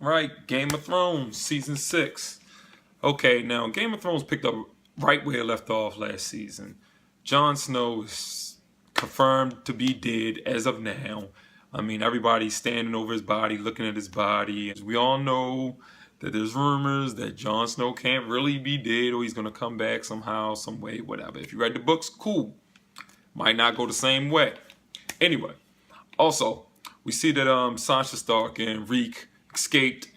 Right, Game of Thrones, Season 6. Okay, now Game of Thrones picked up right where it left off last season. Jon Snow is confirmed to be dead as of now. I mean, everybody's standing over his body, looking at his body. As we all know that there's rumors that Jon Snow can't really be dead or he's going to come back somehow, some way, whatever. If you read the books, cool. Might not go the same way. Anyway, also, we see that Sansa Stark and Reek escaped,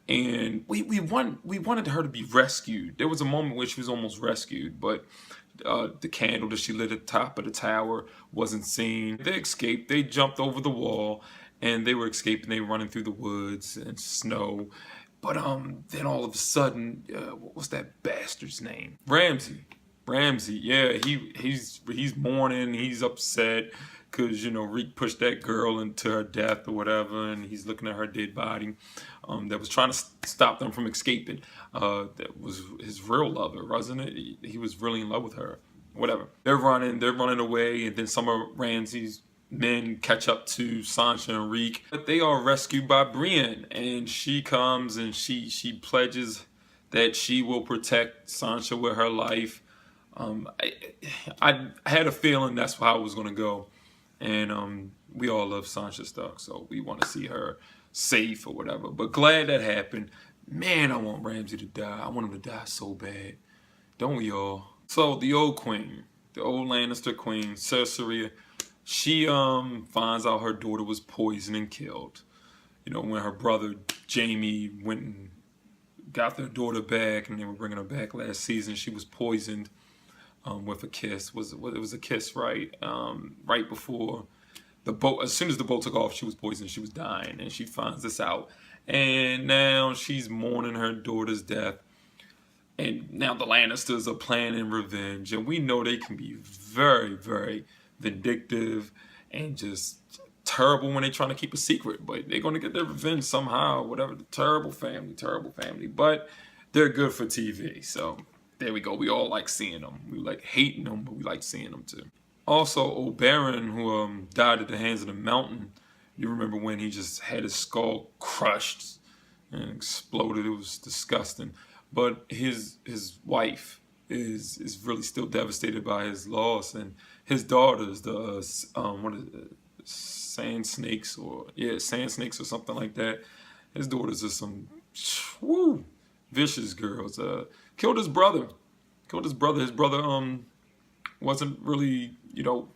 and we wanted her to be rescued. There was a moment where she was almost rescued, but the candle that she lit at the top of the tower wasn't seen. They escaped. They jumped over the wall, and they were escaping. They were running through the woods and snow. But then all of a sudden, what was that bastard's name? Ramsay. Ramsay. Yeah, he's mourning. He's upset because, you know, Reek pushed that girl into her death or whatever, and he's looking at her dead body that was trying to stop them from escaping. That was his real lover, wasn't it? He was really in love with her. Whatever. They're running away, and then some of Ramsay's men catch up to Sansa and Reek. But they are rescued by Brienne, and she comes and she pledges that she will protect Sansa with her life. I had a feeling that's how it was going to go. And we all love Sansa Stark, so we want to see her safe or whatever. But glad that happened. Man, I want Ramsay to die. I want him to die so bad. Don't we all? So the old queen, the old Lannister queen, Cersei, she finds out her daughter was poisoned and killed. You know, when her brother Jaime went and got their daughter back, and they were bringing her back last season, she was poisoned. With a kiss. It was a kiss, right? Right before the boat. As soon as the boat took off, she was poisoned. She was dying, and she finds this out. And now she's mourning her daughter's death. And now the Lannisters are planning revenge, and we know they can be very, very vindictive and just terrible when they're trying to keep a secret. But they're going to get their revenge somehow. Whatever. Terrible family, terrible family. But they're good for TV, so. There we go. We all like seeing them. We like hating them, but we like seeing them too. Also, old Baron, who died at the hands of the Mountain. You remember when he just had his skull crushed and exploded? It was disgusting. But his wife is really still devastated by his loss, and his daughters, the what is it? Sand snakes or something like that. His daughters are some vicious girls. Killed his brother. His brother wasn't really, you know,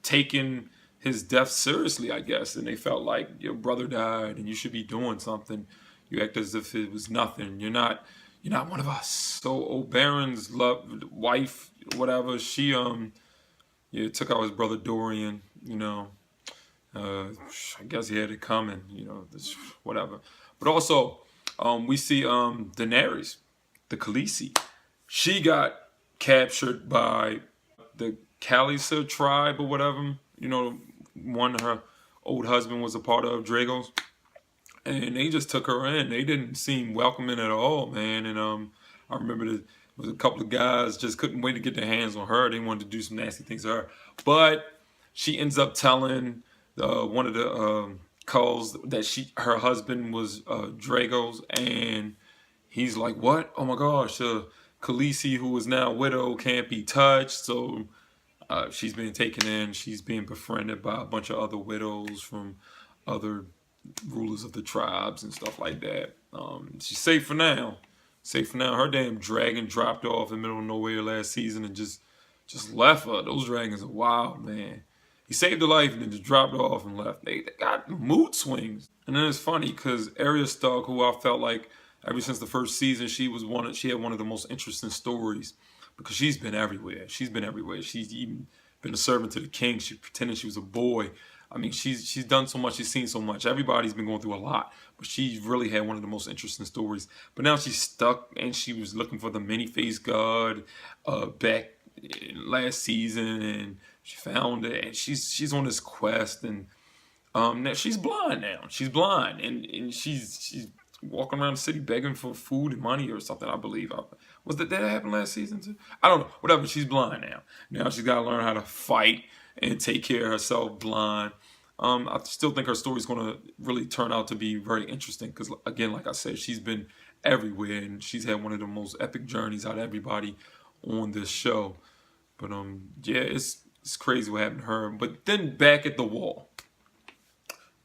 taking his death seriously, I guess. And they felt like your brother died and you should be doing something. You act as if it was nothing. You're not one of us. So old Baron's wife, whatever, she took out his brother Dorian, you know. I guess he had it coming, you know, whatever. But also, we see Daenerys, the Khaleesi. She got captured by the Khaleesi tribe or whatever. You know, one her old husband was a part of, Dragos. And they just took her in. They didn't seem welcoming at all, man. And I remember there was a couple of guys just couldn't wait to get their hands on her. They wanted to do some nasty things to her. But she ends up telling one of the calls that her husband was Dragos, and he's like, what? Oh my gosh, Khaleesi, who is now widow, can't be touched. So she's being taken in. She's being befriended by a bunch of other widows from other rulers of the tribes and stuff like that. She's safe for now. Her damn dragon dropped off in the middle of nowhere last season and just left her. Those dragons are wild, man. He saved her life and then just dropped her off and left. They got mood swings. And then it's funny because Arya Stark, who I felt like ever since the first season, she had one of the most interesting stories because she's been everywhere. She's even been a servant to the king. She pretended she was a boy. I mean, she's done so much. She's seen so much. Everybody's been going through a lot, but she really had one of the most interesting stories. But now she's stuck, and she was looking for the many-faced god back last season, and she found it, and she's on this quest, and now she's blind now. She's blind, and she's walking around the city begging for food and money or something, I believe. Did that happen last season too? I don't know. Whatever, she's blind now. Now she's got to learn how to fight and take care of herself blind. I still think her story is going to really turn out to be very interesting because, again, like I said, she's been everywhere and she's had one of the most epic journeys out of everybody on this show. But yeah, it's crazy what happened to her. But then back at the wall,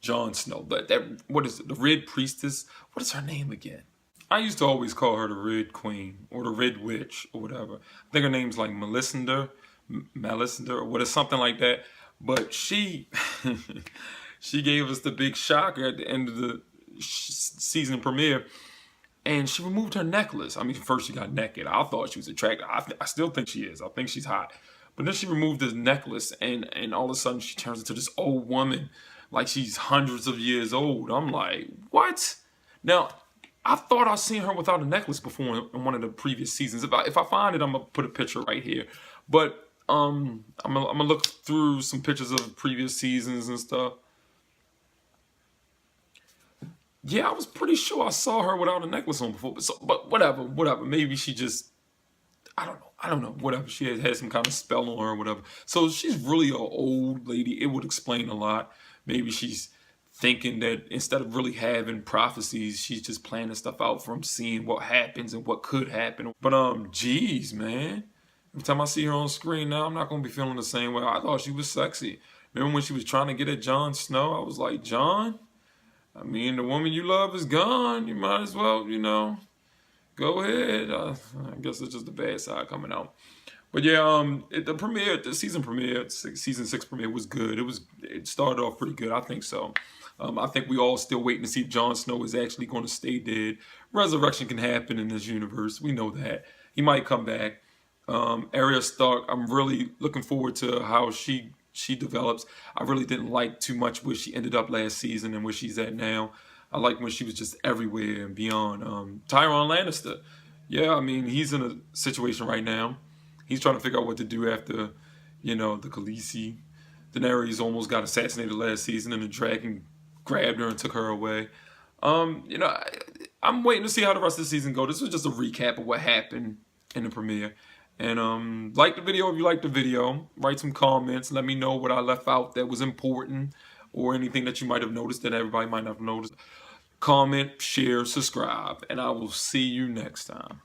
Jon Snow, that what is it? The Red Priestess. What is her name again? I used to always call her the Red Queen or the Red Witch or whatever. I think her name's like Melisandre, or what is something like that. But she she gave us the big shocker at the end of the season premiere, and she removed her necklace. I mean, first she got naked. I thought she was attractive. I still think she is. I think she's hot. But then she removed this necklace, and all of a sudden she turns into this old woman, like she's hundreds of years old. I'm like, what? Now, I thought I'd seen her without a necklace before in one of the previous seasons. If I find it, I'm gonna put a picture right here. But I'm gonna look through some pictures of previous seasons and stuff. Yeah, I was pretty sure I saw her without a necklace on before. But whatever. Maybe she just, I don't know. Whatever. She has had some kind of spell on her or whatever. So she's really an old lady. It would explain a lot. Maybe she's thinking that instead of really having prophecies, she's just planning stuff out from seeing what happens and what could happen. But geez, man. Every time I see her on screen now, I'm not gonna be feeling the same way. I thought she was sexy. Remember when she was trying to get at Jon Snow? I was like, Jon, I mean, the woman you love is gone. You might as well, go ahead. I guess it's just the bad side coming out. But yeah, the season premiere, season 6 premiere was good. It started off pretty good. I think so. I think we all still waiting to see if Jon Snow is actually going to stay dead. Resurrection can happen in this universe. We know that he might come back. Arya Stark, I'm really looking forward to how she develops. I really didn't like too much where she ended up last season and where she's at now. I like when she was just everywhere and beyond. Tyrion Lannister, yeah, I mean he's in a situation right now. He's trying to figure out what to do after, the Khaleesi. Daenerys almost got assassinated last season, and the dragon grabbed her and took her away. I'm waiting to see how the rest of the season go. This was just a recap of what happened in the premiere. And like the video if you like the video. Write some comments. Let me know what I left out that was important or anything that you might have noticed that everybody might not have noticed. Comment, share, subscribe, and I will see you next time.